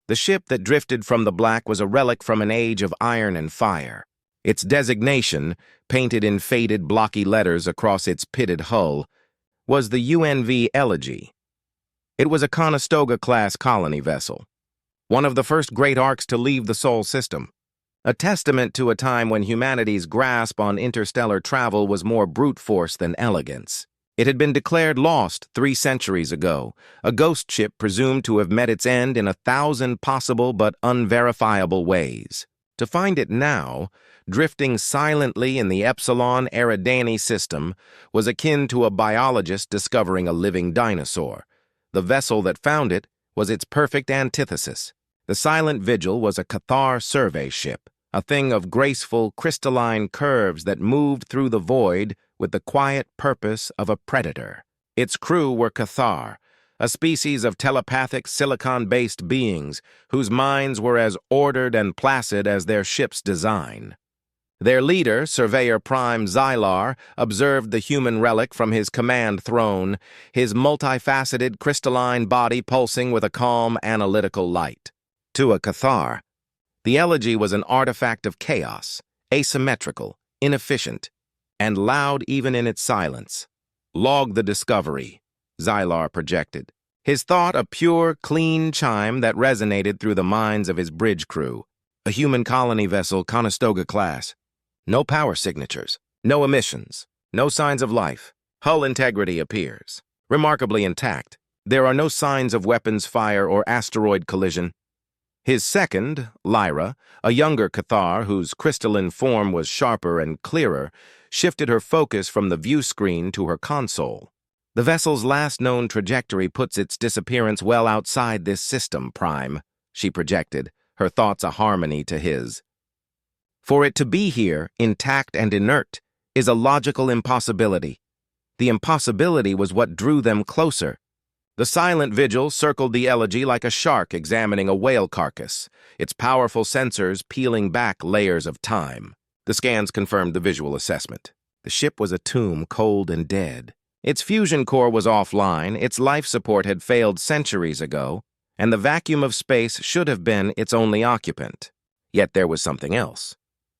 The ship that drifted from the black was a relic from an age of iron and fire. Its designation, painted in faded, blocky letters across its pitted hull, was the U.N.V. Elegy. It was a Conestoga-class colony vessel, one of the first great arcs to leave the Sol system, a testament to a time when humanity's grasp on interstellar travel was more brute force than elegance. It had been declared lost 3 centuries ago, a ghost ship presumed to have met its end in 1,000 possible but unverifiable ways. To find it now, drifting silently in the Epsilon Eridani system, was akin to a biologist discovering a living dinosaur. The vessel that found it was its perfect antithesis. The Silent Vigil was a Cathar survey ship, a thing of graceful, crystalline curves that moved through the void with the quiet purpose of a predator. Its crew were Cathar, a species of telepathic silicon-based beings whose minds were as ordered and placid as their ship's design. Their leader, Surveyor Prime Xylar, observed the human relic from his command throne, his multifaceted crystalline body pulsing with a calm, analytical light. To a Cathar, the Elegy was an artifact of chaos, asymmetrical, inefficient, and loud even in its silence. "Log the discovery," Xylar projected, his thought a pure, clean chime that resonated through the minds of his bridge crew. A human colony vessel, Conestoga class. No power signatures, no emissions, no signs of life. Hull integrity appears remarkably intact. There are no signs of weapons fire or asteroid collision. His second, Lyra, a younger Cathar whose crystalline form was sharper and clearer, shifted her focus from the view screen to her console. "The vessel's last known trajectory puts its disappearance well outside this system, Prime," she projected, her thoughts a harmony to his. "For it to be here, intact and inert, is a logical impossibility. The impossibility was what drew them closer." The Silent Vigil circled the Elegy like a shark examining a whale carcass, its powerful sensors peeling back layers of time. The scans confirmed the visual assessment. The ship was a tomb, cold and dead. Its fusion core was offline, its life support had failed centuries ago, and the vacuum of space should have been its only occupant. Yet there was something else.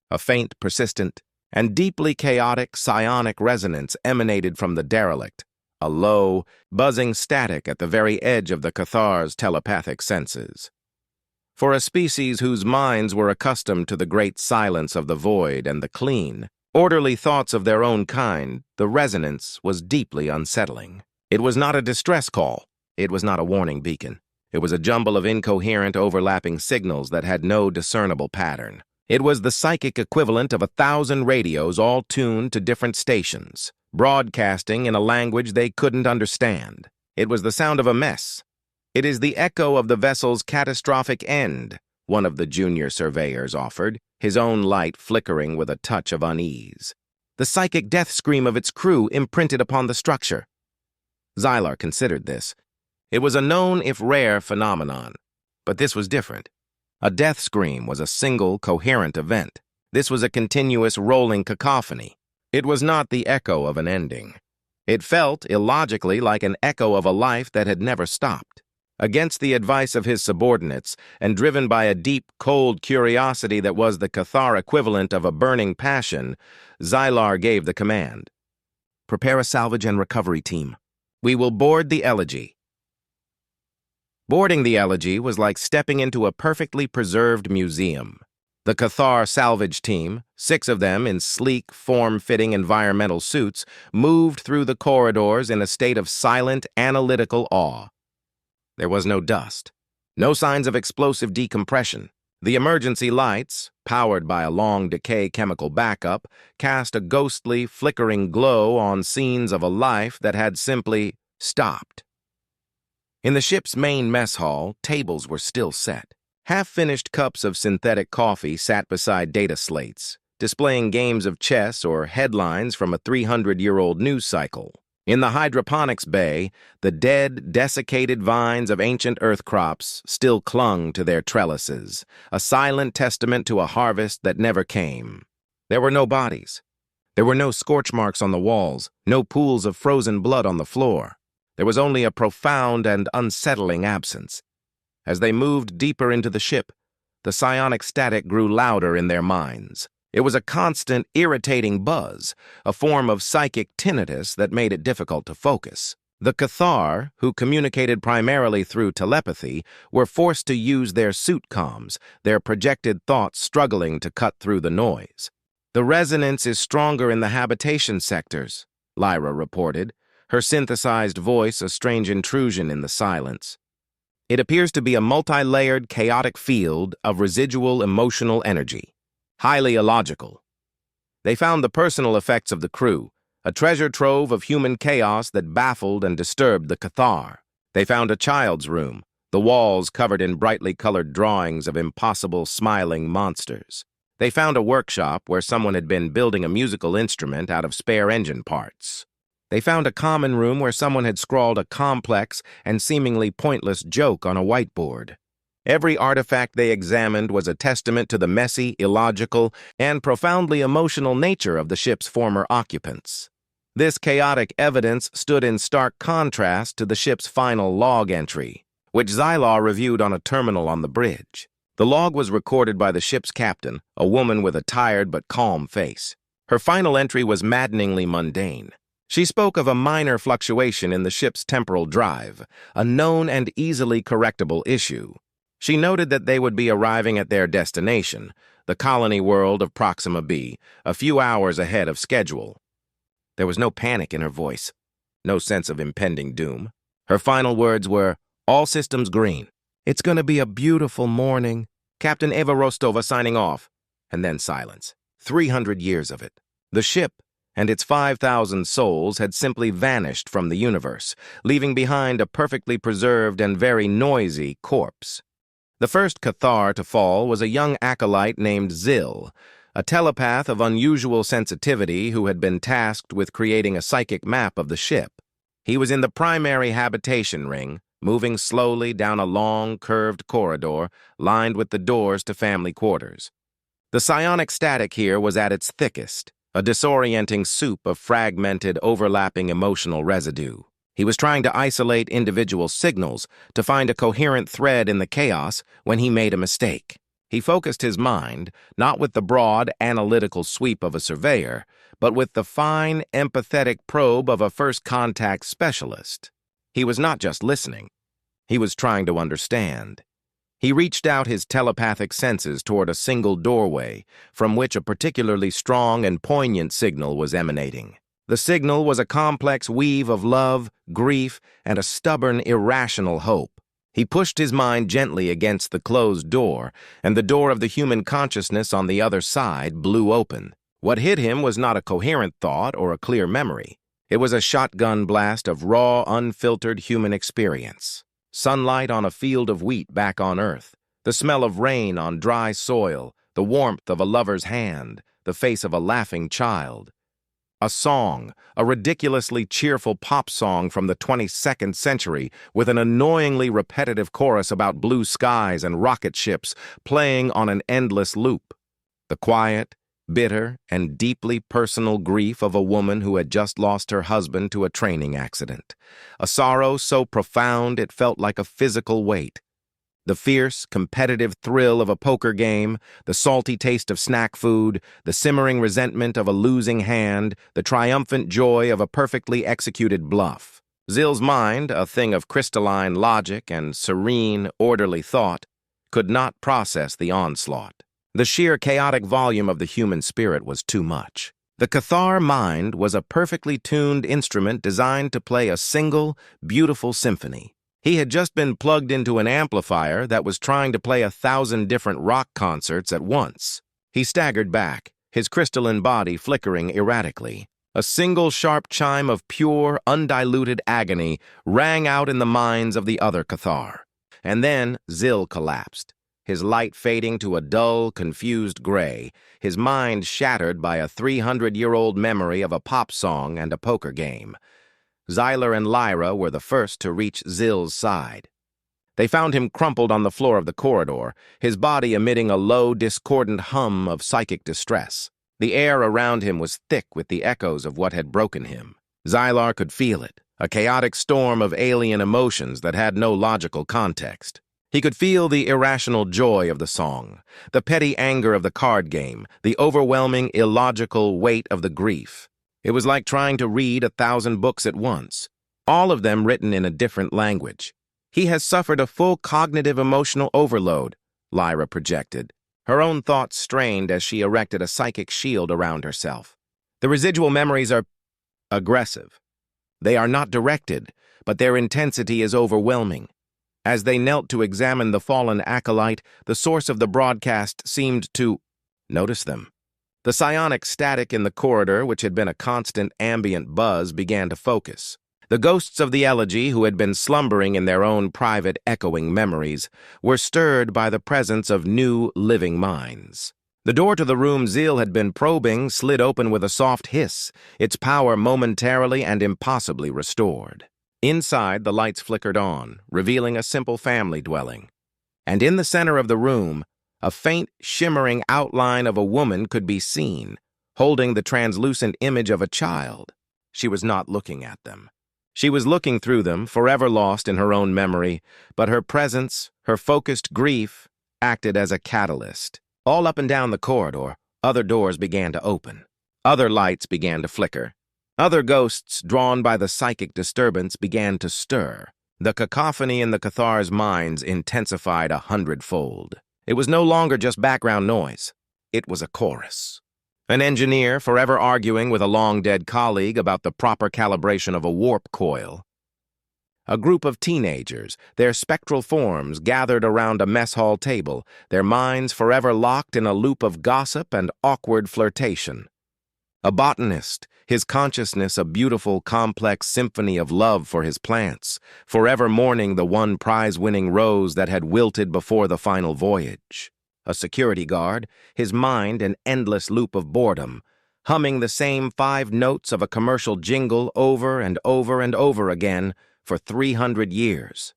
A faint, persistent, and deeply chaotic psionic resonance emanated from the derelict, a low, buzzing static at the very edge of the Cathar's telepathic senses. For a species whose minds were accustomed to the great silence of the void and the clean, orderly thoughts of their own kind, the resonance was deeply unsettling. It was not a distress call. It was not a warning beacon. It was a jumble of incoherent, overlapping signals that had no discernible pattern. It was the psychic equivalent of 1,000 radios all tuned to different stations, broadcasting in a language they couldn't understand. It was the sound of a mess. "It is the echo of the vessel's catastrophic end," one of the junior surveyors offered, his own light flickering with a touch of unease. "The psychic death scream of its crew imprinted upon the structure." Xylar considered this. It was a known, if rare, phenomenon. But this was different. A death scream was a single, coherent event. This was a continuous, rolling cacophony. It was not the echo of an ending. It felt, illogically, like an echo of a life that had never stopped. Against the advice of his subordinates, and driven by a deep, cold curiosity that was the Cathar equivalent of a burning passion, Xylar gave the command. "Prepare a salvage and recovery team. We will board the Elegy." Boarding the Elegy was like stepping into a perfectly preserved museum. The Cathar salvage team, 6 of them in sleek, form-fitting environmental suits, moved through the corridors in a state of silent, analytical awe. There was no dust, no signs of explosive decompression. The emergency lights, powered by a long decay chemical backup, cast a ghostly, flickering glow on scenes of a life that had simply stopped. In the ship's main mess hall, tables were still set. Half-finished cups of synthetic coffee sat beside data slates, displaying games of chess or headlines from a 300-year-old news cycle. In the hydroponics bay, the dead, desiccated vines of ancient earth crops still clung to their trellises, a silent testament to a harvest that never came. There were no bodies. There were no scorch marks on the walls, no pools of frozen blood on the floor. There was only a profound and unsettling absence. As they moved deeper into the ship, the psionic static grew louder in their minds. It was a constant, irritating buzz, a form of psychic tinnitus that made it difficult to focus. The Cathar, who communicated primarily through telepathy, were forced to use their suit comms, their projected thoughts struggling to cut through the noise. "The resonance is stronger in the habitation sectors," Lyra reported, her synthesized voice a strange intrusion in the silence. "It appears to be a multi-layered, chaotic field of residual emotional energy. Highly illogical." They found the personal effects of the crew, a treasure trove of human chaos that baffled and disturbed the Cathar. They found a child's room, the walls covered in brightly colored drawings of impossible smiling monsters. They found a workshop where someone had been building a musical instrument out of spare engine parts. They found a common room where someone had scrawled a complex and seemingly pointless joke on a whiteboard. Every artifact they examined was a testament to the messy, illogical, and profoundly emotional nature of the ship's former occupants. This chaotic evidence stood in stark contrast to the ship's final log entry, which Xylar reviewed on a terminal on the bridge. The log was recorded by the ship's captain, a woman with a tired but calm face. Her final entry was maddeningly mundane. She spoke of a minor fluctuation in the ship's temporal drive, a known and easily correctable issue. She noted that they would be arriving at their destination, the colony world of Proxima B, a few hours ahead of schedule. There was no panic in her voice, no sense of impending doom. Her final words were, "All systems green. It's going to be a beautiful morning. Captain Eva Rostova signing off." And then silence. 300 years of it. The ship and its 5,000 souls had simply vanished from the universe, leaving behind a perfectly preserved and very noisy corpse. The first Cathar to fall was a young acolyte named Zil, a telepath of unusual sensitivity who had been tasked with creating a psychic map of the ship. He was in the primary habitation ring, moving slowly down a long, curved corridor lined with the doors to family quarters. The psionic static here was at its thickest, a disorienting soup of fragmented, overlapping emotional residue. He was trying to isolate individual signals to find a coherent thread in the chaos when he made a mistake. He focused his mind, not with the broad, analytical sweep of a surveyor, but with the fine, empathetic probe of a first-contact specialist. He was not just listening. He was trying to understand. He reached out his telepathic senses toward a single doorway, from which a particularly strong and poignant signal was emanating. The signal was a complex weave of love, grief, and a stubborn, irrational hope. He pushed his mind gently against the closed door, and the door of the human consciousness on the other side blew open. What hit him was not a coherent thought or a clear memory. It was a shotgun blast of raw, unfiltered human experience. Sunlight on a field of wheat back on Earth, the smell of rain on dry soil, the warmth of a lover's hand, the face of a laughing child. A song, a ridiculously cheerful pop song from the 22nd century with an annoyingly repetitive chorus about blue skies and rocket ships playing on an endless loop. The quiet, bitter, and deeply personal grief of a woman who had just lost her husband to a training accident. A sorrow so profound it felt like a physical weight. The fierce, competitive thrill of a poker game, the salty taste of snack food, the simmering resentment of a losing hand, the triumphant joy of a perfectly executed bluff. Zill's mind, a thing of crystalline logic and serene, orderly thought, could not process the onslaught. The sheer chaotic volume of the human spirit was too much. The Cathar mind was a perfectly tuned instrument designed to play a single, beautiful symphony. He had just been plugged into an amplifier that was trying to play 1,000 different rock concerts at once. He staggered back, his crystalline body flickering erratically. A single sharp chime of pure, undiluted agony rang out in the minds of the other Cathar. And then Zil collapsed, his light fading to a dull, confused gray, his mind shattered by a 300-year-old memory of a pop song and a poker game. Xylar and Lyra were the first to reach Zil's side. They found him crumpled on the floor of the corridor, his body emitting a low, discordant hum of psychic distress. The air around him was thick with the echoes of what had broken him. Xylar could feel it, a chaotic storm of alien emotions that had no logical context. He could feel the irrational joy of the song, the petty anger of the card game, the overwhelming, illogical weight of the grief. It was like trying to read 1,000 books at once, all of them written in a different language. He has suffered a full cognitive emotional overload, Lyra projected, her own thoughts strained as she erected a psychic shield around herself. The residual memories are aggressive. They are not directed, but their intensity is overwhelming. As they knelt to examine the fallen acolyte, the source of the broadcast seemed to notice them. The psionic static in the corridor, which had been a constant ambient buzz, began to focus. The ghosts of the Elegy, who had been slumbering in their own private echoing memories, were stirred by the presence of new living minds. The door to the room Zeal had been probing slid open with a soft hiss, its power momentarily and impossibly restored. Inside, the lights flickered on, revealing a simple family dwelling. And in the center of the room, a faint, shimmering outline of a woman could be seen, holding the translucent image of a child. She was not looking at them. She was looking through them, forever lost in her own memory, but her presence, her focused grief, acted as a catalyst. All up and down the corridor, other doors began to open. Other lights began to flicker. Other ghosts, drawn by the psychic disturbance, began to stir. The cacophony in the Cathar's minds intensified 100-fold. It was no longer just background noise. It was a chorus. An engineer forever arguing with a long-dead colleague about the proper calibration of a warp coil. A group of teenagers, their spectral forms gathered around a mess hall table, their minds forever locked in a loop of gossip and awkward flirtation. A botanist, his consciousness a beautiful, complex symphony of love for his plants, forever mourning the one prize-winning rose that had wilted before the final voyage. A security guard, his mind an endless loop of boredom, humming the same 5 notes of a commercial jingle over and over and over again for 300 years.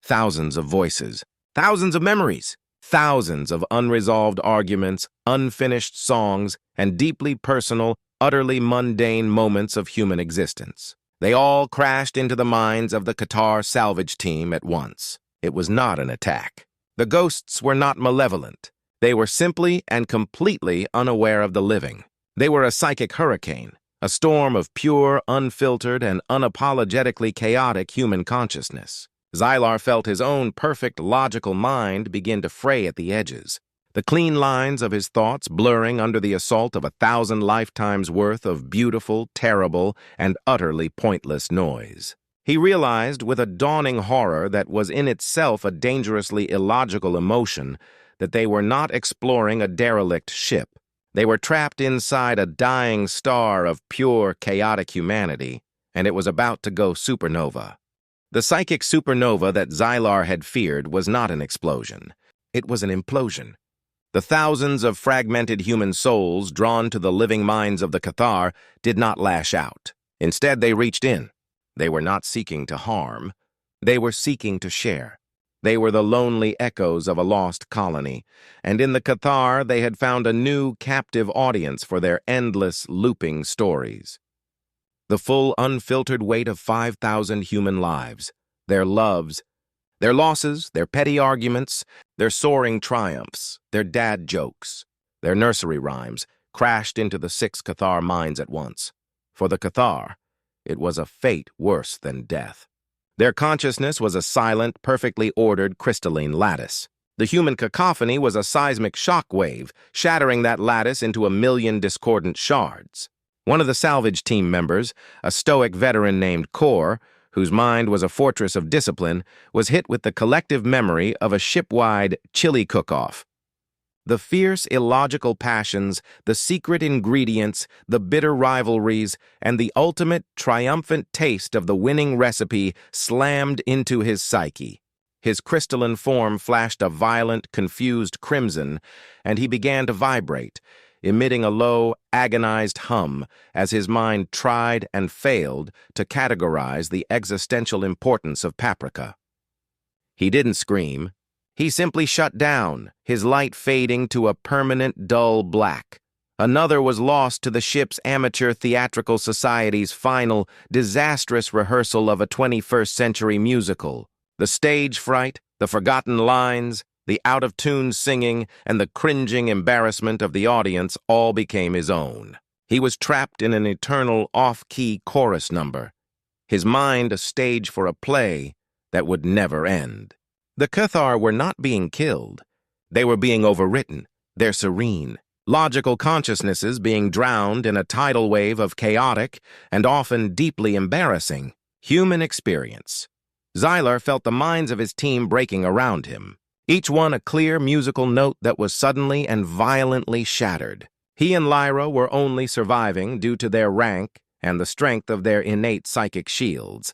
Thousands of voices, thousands of memories, thousands of unresolved arguments, unfinished songs, and deeply personal, utterly mundane moments of human existence. They all crashed into the minds of the Catar salvage team at once. It was not an attack. The ghosts were not malevolent. They were simply and completely unaware of the living. They were a psychic hurricane, a storm of pure, unfiltered, and unapologetically chaotic human consciousness. Xylar felt his own perfect, logical mind begin to fray at the edges, the clean lines of his thoughts blurring under the assault of 1,000 lifetimes' worth of beautiful, terrible, and utterly pointless noise. He realized with a dawning horror that was in itself a dangerously illogical emotion that they were not exploring a derelict ship. They were trapped inside a dying star of pure, chaotic humanity, and it was about to go supernova. The psychic supernova that Xylar had feared was not an explosion. It was an implosion. The thousands of fragmented human souls drawn to the living minds of the Cathar did not lash out. Instead, they reached in. They were not seeking to harm. They were seeking to share. They were the lonely echoes of a lost colony, and in the Cathar they had found a new captive audience for their endless, looping stories. The full, unfiltered weight of 5,000 human lives, their loves, their losses, their petty arguments, their soaring triumphs, their dad jokes, their nursery rhymes, crashed into the 6 Cathar minds at once. For the Cathar, it was a fate worse than death. Their consciousness was a silent, perfectly ordered crystalline lattice. The human cacophony was a seismic shock wave, shattering that lattice into 1,000,000 discordant shards. One of the salvage team members, a stoic veteran named Kor, whose mind was a fortress of discipline, was hit with the collective memory of a ship-wide chili cook-off. The fierce, illogical passions, the secret ingredients, the bitter rivalries, and the ultimate, triumphant taste of the winning recipe slammed into his psyche. His crystalline form flashed a violent, confused crimson, and he began to vibrate, emitting a low, agonized hum as his mind tried and failed to categorize the existential importance of paprika. He didn't scream. He simply shut down, his light fading to a permanent, dull black. Another was lost to the ship's amateur theatrical society's final, disastrous rehearsal of a 21st-century musical. The stage fright, The forgotten lines, the out-of-tune singing, and the cringing embarrassment of the audience all became his own. He was trapped in an eternal off-key chorus number, his mind a stage for a play that would never end. The Cathar were not being killed. They were being overwritten, their serene, logical consciousnesses being drowned in a tidal wave of chaotic and often deeply embarrassing human experience. Xylar felt the minds of his team breaking around him, each one a clear musical note that was suddenly and violently shattered. He and Lyra were only surviving due to their rank and the strength of their innate psychic shields,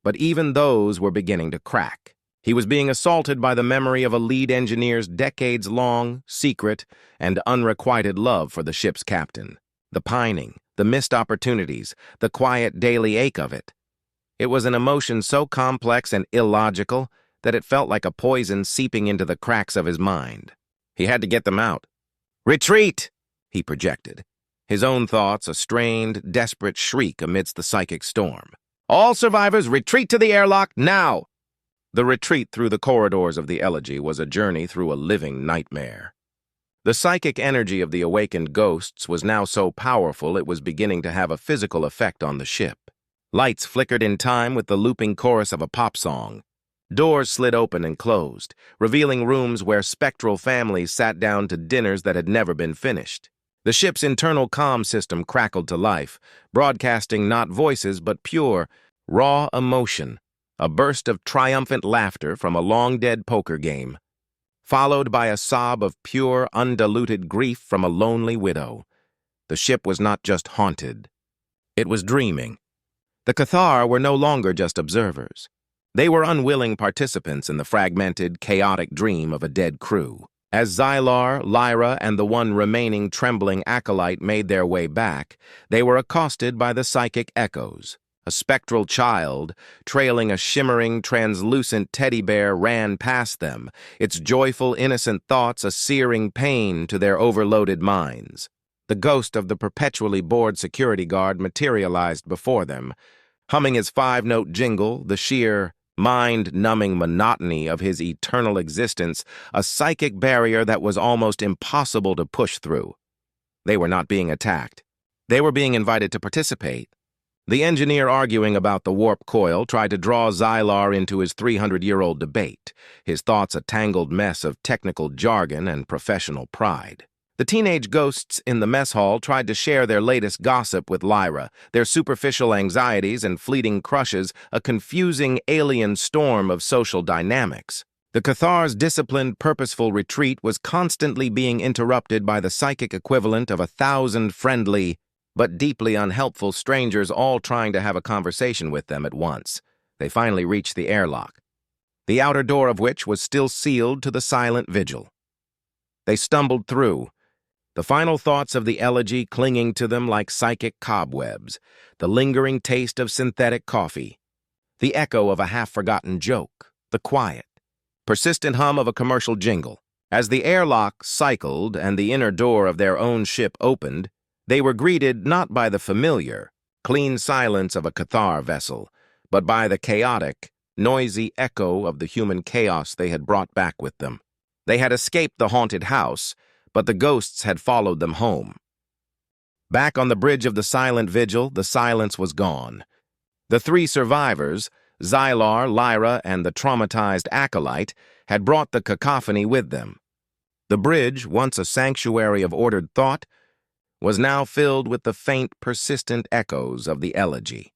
but even those were beginning to crack. He was being assaulted by the memory of a lead engineer's decades-long, secret, and unrequited love for the ship's captain. The pining, the missed opportunities, the quiet daily ache of it. It was an emotion so complex and illogical that it felt like a poison seeping into the cracks of his mind. He had to get them out. "Retreat!" he projected, his own thoughts a strained, desperate shriek amidst the psychic storm. "All survivors, retreat to the airlock, now!" The retreat through the corridors of the Elegy was a journey through a living nightmare. The psychic energy of the awakened ghosts was now so powerful it was beginning to have a physical effect on the ship. Lights flickered in time with the looping chorus of a pop song. Doors slid open and closed, revealing rooms where spectral families sat down to dinners that had never been finished. The ship's internal comm system crackled to life, broadcasting not voices but pure, raw emotion, a burst of triumphant laughter from a long-dead poker game, followed by a sob of pure, undiluted grief from a lonely widow. The ship was not just haunted. It was dreaming. The Cathar were no longer just observers. They were unwilling participants in the fragmented, chaotic dream of a dead crew. As Xylar, Lyra, and the one remaining trembling acolyte made their way back, they were accosted by the psychic echoes. A spectral child, trailing a shimmering, translucent teddy bear, ran past them, its joyful, innocent thoughts a searing pain to their overloaded minds. The ghost of the perpetually bored security guard materialized before them, humming his 5-note jingle, the sheer, mind-numbing monotony of his eternal existence, a psychic barrier that was almost impossible to push through. They were not being attacked. They were being invited to participate. The engineer arguing about the warp coil tried to draw Xylar into his 300-year-old debate, his thoughts a tangled mess of technical jargon and professional pride. The teenage ghosts in the mess hall tried to share their latest gossip with Lyra, their superficial anxieties and fleeting crushes, a confusing alien storm of social dynamics. The Cathar's disciplined, purposeful retreat was constantly being interrupted by the psychic equivalent of 1,000 friendly, but deeply unhelpful strangers all trying to have a conversation with them at once. They finally reached the airlock, the outer door of which was still sealed to the silent vigil. They stumbled through, the final thoughts of the Elegy clinging to them like psychic cobwebs, the lingering taste of synthetic coffee, the echo of a half-forgotten joke, the quiet, persistent hum of a commercial jingle. As the airlock cycled and the inner door of their own ship opened, they were greeted not by the familiar, clean silence of a Cathar vessel, but by the chaotic, noisy echo of the human chaos they had brought back with them. They had escaped the haunted house, but the ghosts had followed them home. Back on the bridge of the silent vigil, the silence was gone. The 3 survivors, Xylar, Lyra, and the traumatized acolyte, had brought the cacophony with them. The bridge, once a sanctuary of ordered thought, was now filled with the faint, persistent echoes of the Elegy.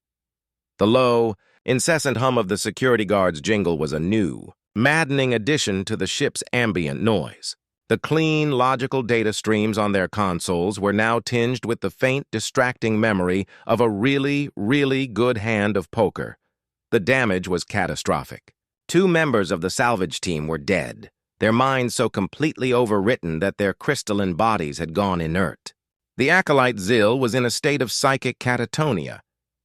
The low, incessant hum of the security guard's jingle was a new, maddening addition to the ship's ambient noise. The clean, logical data streams on their consoles were now tinged with the faint, distracting memory of a really, really good hand of poker. The damage was catastrophic. 2 members of the salvage team were dead, their minds so completely overwritten that their crystalline bodies had gone inert. The acolyte Zil was in a state of psychic catatonia,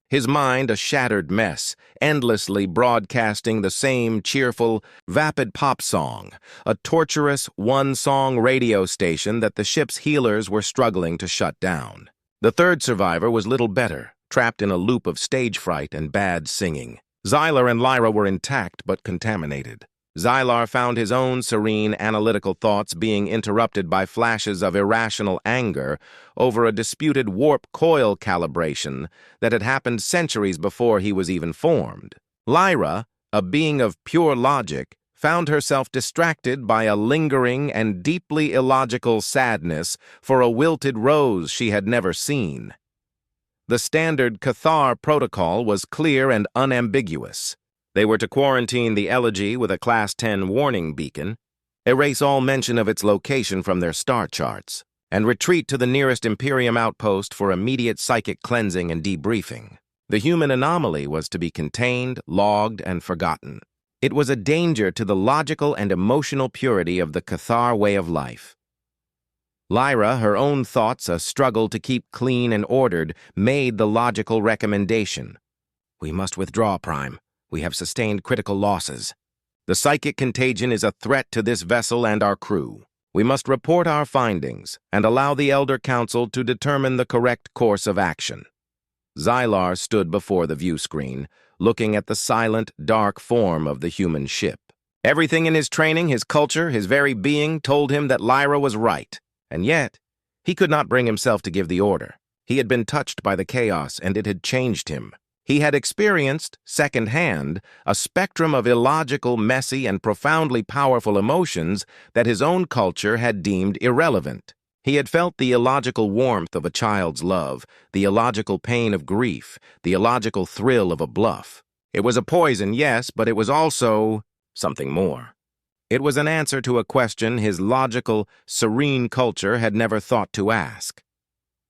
his mind a shattered mess, endlessly broadcasting the same cheerful, vapid pop song, a torturous, one-song radio station that the ship's healers were struggling to shut down. The 3rd survivor was little better, trapped in a loop of stage fright and bad singing. Xylar and Lyra were intact but contaminated. Xylar found his own serene, analytical thoughts being interrupted by flashes of irrational anger over a disputed warp coil calibration that had happened centuries before he was even formed. Lyra, a being of pure logic, found herself distracted by a lingering and deeply illogical sadness for a wilted rose she had never seen. The standard Cathar protocol was clear and unambiguous. They were to quarantine the Elegy with a Class 10 warning beacon, erase all mention of its location from their star charts, and retreat to the nearest Imperium outpost for immediate psychic cleansing and debriefing. The human anomaly was to be contained, logged, and forgotten. It was a danger to the logical and emotional purity of the Cathar way of life. Lyra, her own thoughts a struggle to keep clean and ordered, made the logical recommendation. "We must withdraw, Prime. We have sustained critical losses. The psychic contagion is a threat to this vessel and our crew. We must report our findings and allow the Elder Council to determine the correct course of action." Xylar stood before the view screen, looking at the silent, dark form of the human ship. Everything in his training, his culture, his very being told him that Lyra was right, and yet he could not bring himself to give the order. He had been touched by the chaos, and it had changed him. He had experienced, secondhand, a spectrum of illogical, messy, and profoundly powerful emotions that his own culture had deemed irrelevant. He had felt the illogical warmth of a child's love, the illogical pain of grief, the illogical thrill of a bluff. It was a poison, yes, but it was also something more. It was an answer to a question his logical, serene culture had never thought to ask.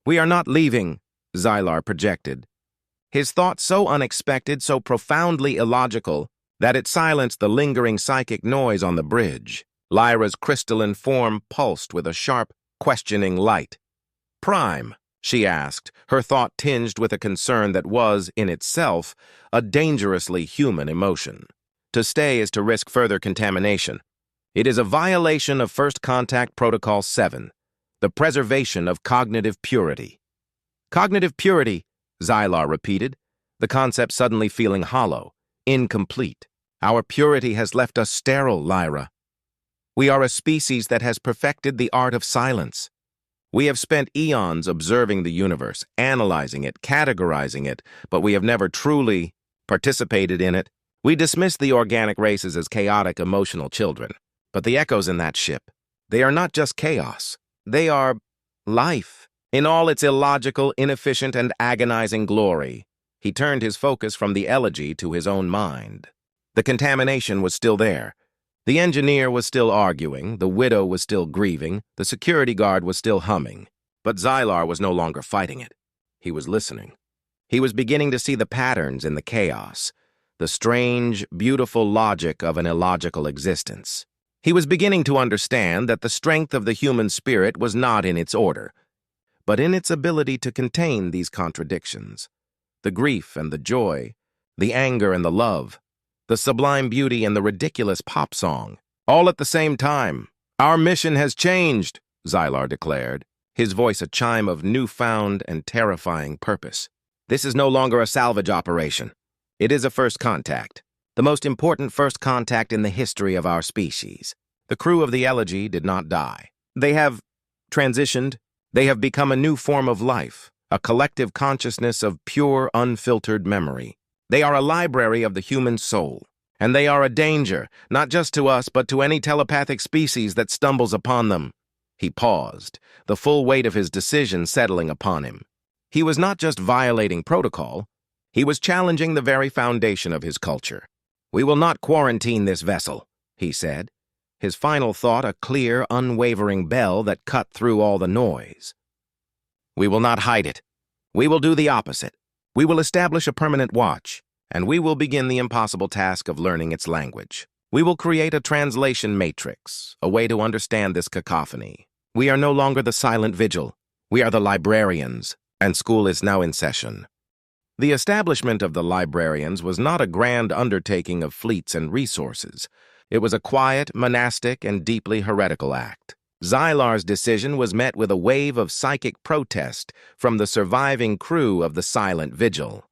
"We are not leaving," Xylar projected. His thought so unexpected, so profoundly illogical, that it silenced the lingering psychic noise on the bridge. Lyra's crystalline form pulsed with a sharp, questioning light. "Prime," she asked, her thought tinged with a concern that was, in itself, a dangerously human emotion. "To stay is to risk further contamination. It is a violation of First Contact Protocol 7, the preservation of cognitive purity." "Cognitive purity," Xylar repeated, the concept suddenly feeling hollow, incomplete. "Our purity has left us sterile, Lyra. We are a species that has perfected the art of silence. We have spent eons observing the universe, analyzing it, categorizing it, but we have never truly participated in it. We dismiss the organic races as chaotic, emotional children. But the echoes in that ship, they are not just chaos. They are life. In all its illogical, inefficient, and agonizing glory." He turned his focus from the Elegy to his own mind. The contamination was still there. The engineer was still arguing, the widow was still grieving, the security guard was still humming. But Xylar was no longer fighting it. He was listening. He was beginning to see the patterns in the chaos, the strange, beautiful logic of an illogical existence. He was beginning to understand that the strength of the human spirit was not in its order, but in its ability to contain these contradictions. The grief and the joy, the anger and the love, the sublime beauty and the ridiculous pop song, all at the same time. "Our mission has changed," Xylar declared, his voice a chime of newfound and terrifying purpose. "This is no longer a salvage operation. It is a first contact, the most important first contact in the history of our species. The crew of the Elegy did not die. They have transitioned. They have become a new form of life, a collective consciousness of pure, unfiltered memory. They are a library of the human soul, and they are a danger, not just to us, but to any telepathic species that stumbles upon them." He paused, the full weight of his decision settling upon him. He was not just violating protocol, he was challenging the very foundation of his culture. "We will not quarantine this vessel," he said, his final thought a clear, unwavering bell that cut through all the noise. "We will not hide it. We will do the opposite. We will establish a permanent watch, and we will begin the impossible task of learning its language. We will create a translation matrix, a way to understand this cacophony. We are no longer the silent vigil. We are the librarians, and school is now in session." The establishment of the librarians was not a grand undertaking of fleets and resources. It was a quiet, monastic, and deeply heretical act. Xylar's decision was met with a wave of psychic protest from the surviving crew of the Silent Vigil.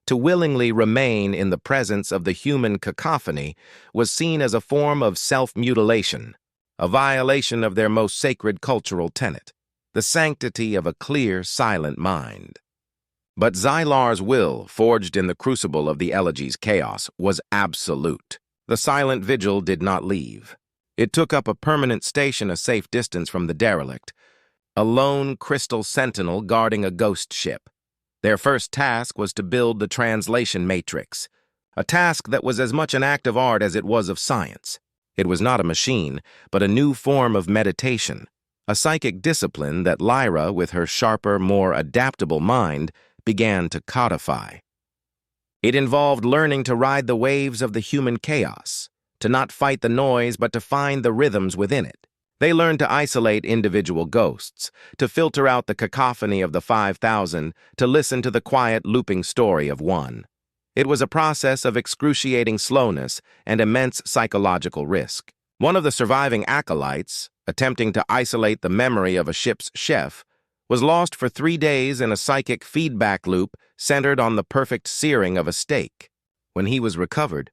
To willingly remain in the presence of the human cacophony was seen as a form of self-mutilation, a violation of their most sacred cultural tenet, the sanctity of a clear, silent mind. But Xylar's will, forged in the crucible of the Elegy's chaos, was absolute. The silent vigil did not leave. It took up a permanent station a safe distance from the derelict, a lone crystal sentinel guarding a ghost ship. Their first task was to build the translation matrix, a task that was as much an act of art as it was of science. It was not a machine, but a new form of meditation, a psychic discipline that Lyra, with her sharper, more adaptable mind, began to codify. It involved learning to ride the waves of the human chaos, to not fight the noise but to find the rhythms within it. They learned to isolate individual ghosts, to filter out the cacophony of the 5,000, to listen to the quiet looping story of one. It was a process of excruciating slowness and immense psychological risk. One of the surviving acolytes, attempting to isolate the memory of a ship's chef, was lost for 3 days in a psychic feedback loop centered on the perfect searing of a steak. When he was recovered,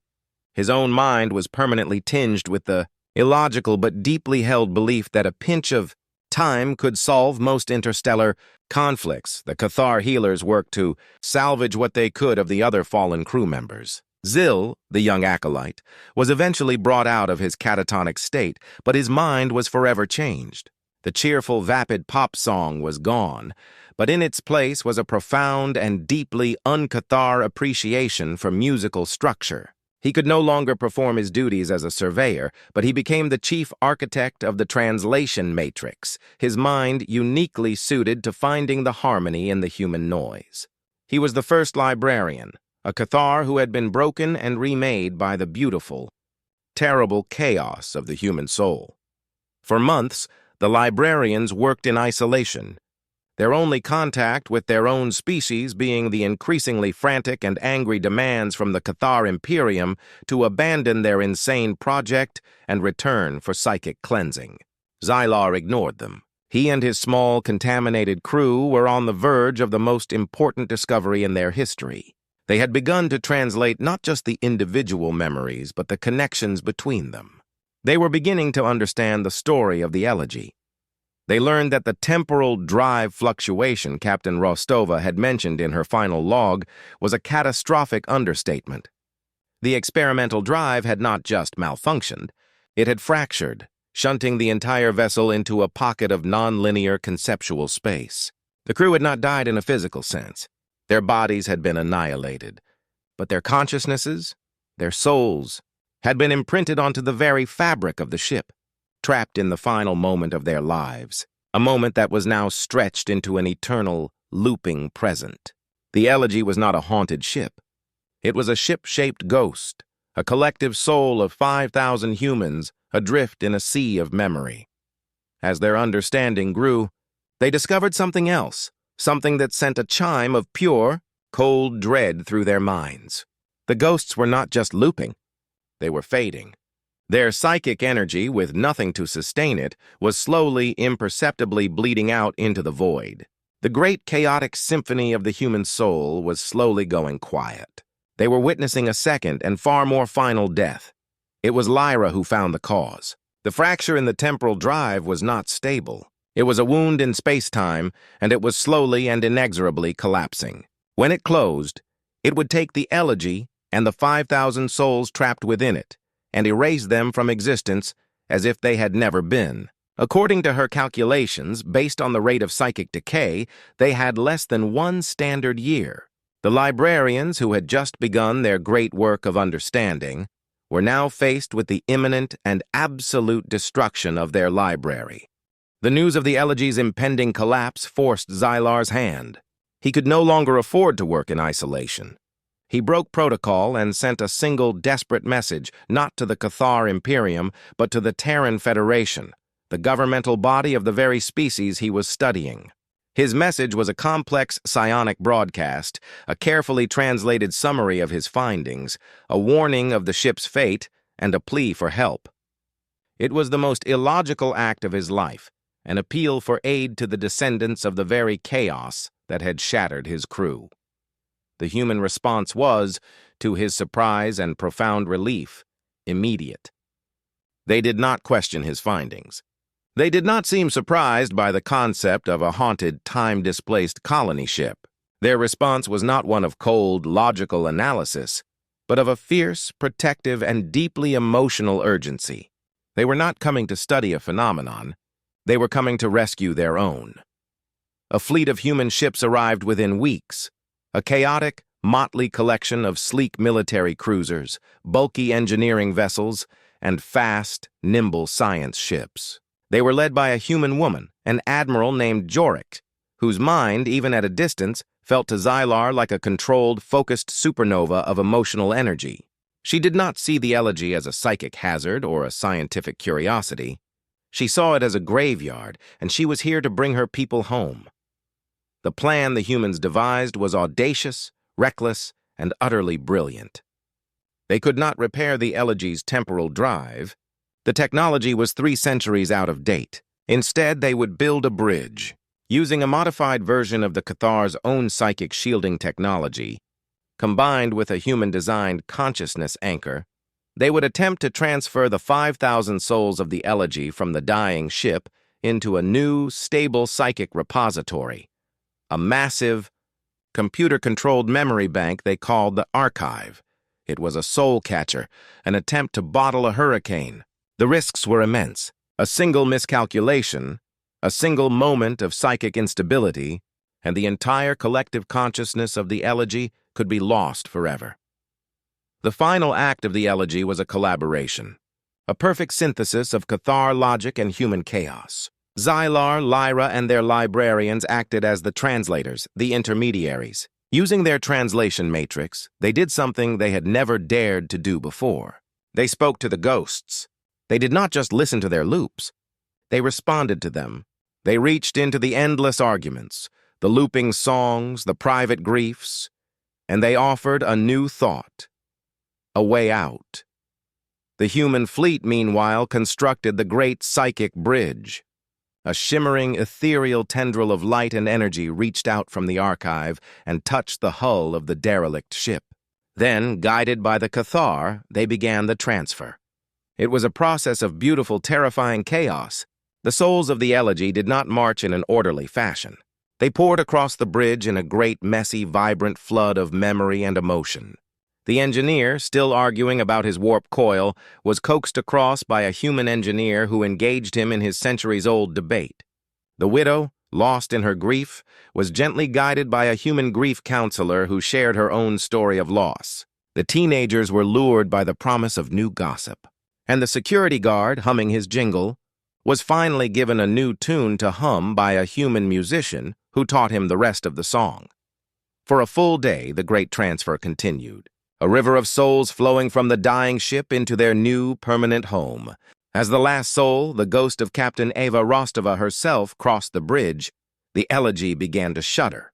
his own mind was permanently tinged with the illogical but deeply held belief that a pinch of time could solve most interstellar conflicts. The Cathar healers worked to salvage what they could of the other fallen crew members. Zil, the young acolyte, was eventually brought out of his catatonic state, but his mind was forever changed. The cheerful, vapid pop song was gone, but in its place was a profound and deeply un-Cathar appreciation for musical structure. He could no longer perform his duties as a surveyor, but he became the chief architect of the translation matrix, his mind uniquely suited to finding the harmony in the human noise. He was the first librarian, a Cathar who had been broken and remade by the beautiful, terrible chaos of the human soul. For months, the librarians worked in isolation, their only contact with their own species being the increasingly frantic and angry demands from the Cathar Imperium to abandon their insane project and return for psychic cleansing. Xylar ignored them. He and his small, contaminated crew were on the verge of the most important discovery in their history. They had begun to translate not just the individual memories, but the connections between them. They were beginning to understand the story of the Elegy. They learned that the temporal drive fluctuation Captain Rostova had mentioned in her final log was a catastrophic understatement. The experimental drive had not just malfunctioned, it had fractured, shunting the entire vessel into a pocket of nonlinear conceptual space. The crew had not died in a physical sense. Their bodies had been annihilated, but their consciousnesses, their souls, had been imprinted onto the very fabric of the ship, trapped in the final moment of their lives, a moment that was now stretched into an eternal, looping present. The Elegy was not a haunted ship. It was a ship-shaped ghost, a collective soul of 5,000 humans adrift in a sea of memory. As their understanding grew, they discovered something else, something that sent a chime of pure, cold dread through their minds. The ghosts were not just looping. They were fading. Their psychic energy, with nothing to sustain it, was slowly, imperceptibly bleeding out into the void. The great chaotic symphony of the human soul was slowly going quiet. They were witnessing a second and far more final death. It was Lyra who found the cause. The fracture in the temporal drive was not stable. It was a wound in space-time, and it was slowly and inexorably collapsing. When it closed, it would take the Elegy and the 5,000 souls trapped within it, and erase them from existence as if they had never been. According to her calculations, based on the rate of psychic decay, they had less than 1 standard year. The librarians, who had just begun their great work of understanding, were now faced with the imminent and absolute destruction of their library. The news of the Elegy's impending collapse forced Xylar's hand. He could no longer afford to work in isolation. He broke protocol and sent a single desperate message, not to the Cathar Imperium, but to the Terran Federation, the governmental body of the very species he was studying. His message was a complex psionic broadcast, a carefully translated summary of his findings, a warning of the ship's fate, and a plea for help. It was the most illogical act of his life, an appeal for aid to the descendants of the very chaos that had shattered his crew. The human response was, to his surprise and profound relief, immediate. They did not question his findings. They did not seem surprised by the concept of a haunted, time-displaced colony ship. Their response was not one of cold, logical analysis, but of a fierce, protective, and deeply emotional urgency. They were not coming to study a phenomenon. They were coming to rescue their own. A fleet of human ships arrived within weeks, a chaotic, motley collection of sleek military cruisers, bulky engineering vessels, and fast, nimble science ships. They were led by a human woman, an admiral named derelict, whose mind, even at a distance, felt to Xylar like a controlled, focused supernova of emotional energy. She did not see the Elegy as a psychic hazard or a scientific curiosity. She saw it as a graveyard, and she was here to bring her people home. The plan the humans devised was audacious, reckless, and utterly brilliant. They could not repair the Elegy's temporal drive. The technology was 3 centuries out of date. Instead, they would build a bridge. Using a modified version of the Cathar's own psychic shielding technology, combined with a human-designed consciousness anchor, they would attempt to transfer the 5,000 souls of the Elegy from the dying ship into a new, stable psychic repository, a massive, computer-controlled memory bank they called the Archive. It was a soul catcher, an attempt to bottle a hurricane. The risks were immense. A single miscalculation, a single moment of psychic instability, and the entire collective consciousness of the Elegy could be lost forever. The final act of the Elegy was a collaboration, a perfect synthesis of Cathar logic and human chaos. Xylar, Lyra, and their librarians acted as the translators, the intermediaries. Using their translation matrix, they did something they had never dared to do before. They spoke to the ghosts. They did not just listen to their loops. They responded to them. They reached into the endless arguments, the looping songs, the private griefs, and they offered a new thought, a way out. The human fleet, meanwhile, constructed the great psychic bridge. A shimmering, ethereal tendril of light and energy reached out from the archive and touched the hull of the derelict ship. Then, guided by the Cathar, they began the transfer. It was a process of beautiful, terrifying chaos. The souls of the Elegy did not march in an orderly fashion. They poured across the bridge in a great, messy, vibrant flood of memory and emotion. The engineer, still arguing about his warp coil, was coaxed across by a human engineer who engaged him in his centuries-old debate. The widow, lost in her grief, was gently guided by a human grief counselor who shared her own story of loss. The teenagers were lured by the promise of new gossip. And the security guard, humming his jingle, was finally given a new tune to hum by a human musician who taught him the rest of the song. For a full day, the great transfer continued, a river of souls flowing from the dying ship into their new, permanent home. As the last soul, the ghost of Captain Eva Rostova herself, crossed the bridge, the Elegy began to shudder.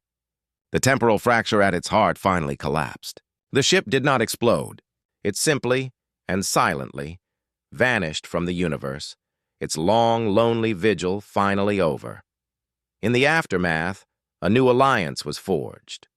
The temporal fracture at its heart finally collapsed. The ship did not explode. It simply and silently vanished from the universe, its long, lonely vigil finally over. In the aftermath, a new alliance was forged.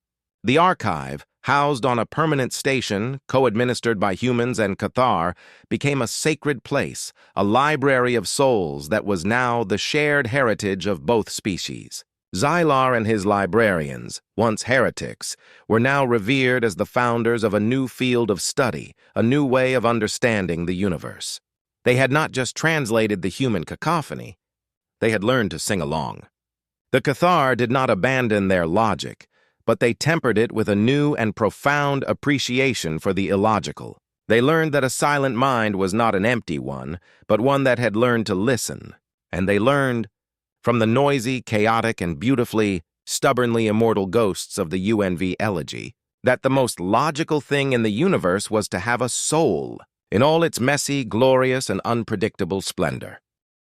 The Archive, housed on a permanent station, co-administered by humans and Cathar, became a sacred place, a library of souls that was now the shared heritage of both species. Xylar and his librarians, once heretics, were now revered as the founders of a new field of study, a new way of understanding the universe. They had not just translated the human cacophony, they had learned to sing along. The Cathar did not abandon their logic, but they tempered it with a new and profound appreciation for the illogical. They learned that a silent mind was not an empty one, but one that had learned to listen. And they learned, from the noisy, chaotic, and beautifully, stubbornly immortal ghosts of the U.N.V. Elegy, that the most logical thing in the universe was to have a soul, in all its messy, glorious, and unpredictable splendor.